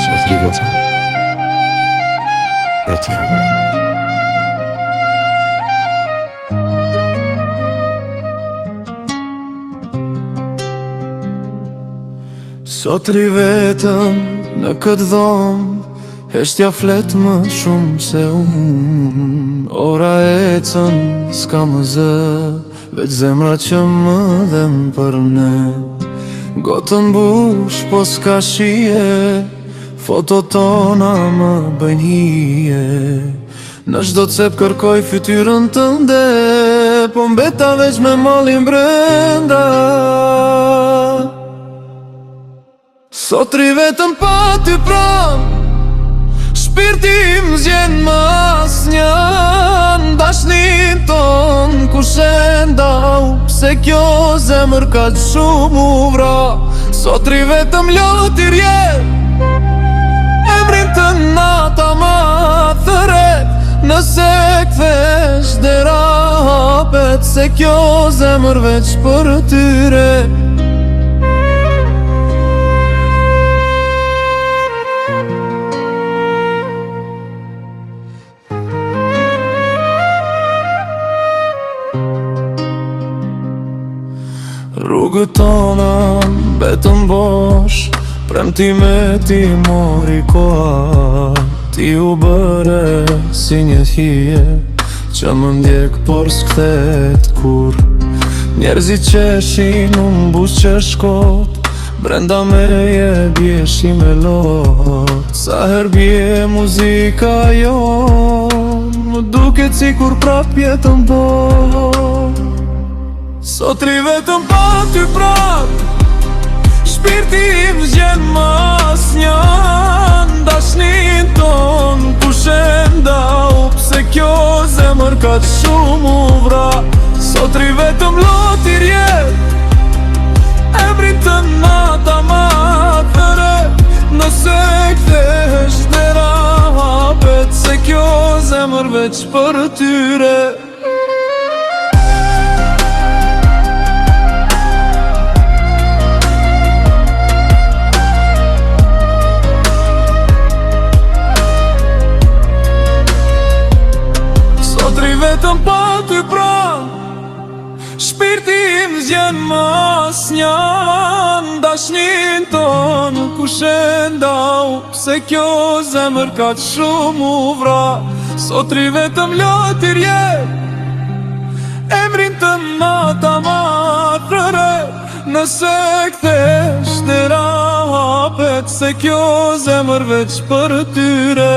Sot riveta e ty. Sot rivetëm në këtë dhomë, heshtja flet më shumë se unë. Ora ecën, s'ka më zë, veç zemra që më dhem për ne. Gotën bush, po s'ka shije, foto tona më bëjnë hije. Në çdo cep kërkoj fytyrën tënde, po mbeta veç me mallin brenda. Sot rivetëm pa ty pranë, shpirti im zgjen më asnjën. Dashnin ton kush e ndau, pse kjo zemër ka shumë u vra. Sot rivetëm lotir jet, emrin të nata ma thëret. Nëse kthesh dera hapet, se kjo zemër veç për tyre. Rrugët tona betën bosh, premtime ti mori koha. Ti u bëre si një hije që më ndjek por s'kthet kur. Njerëzit qeshin unë bus që shkot, brenda meje bjeshi me lot. Sa her bje muzika jon, më duket si kur prap jetën po. Sot rivetëm pa ty prap, shpirti im zgjen më asnjën. Dashnin ton kush e ndau, pse kjo zemër ka shumë u vra. Sot rivetëm lotir jet, emrin të nata ma thëret. Nëse kthesh dera hapet, se kjo zemër veç për tyre. Vetëm pa ty pranë, shpirti im zgjen më asnjën. Dashnin ton kush e ndau, pse kjo zemër ka shumë u vra. Sot rivetëm lotir jet, emrin të nata ma thëret. Nëse kthesh dera hapet, se kjo zemër veç për tyre.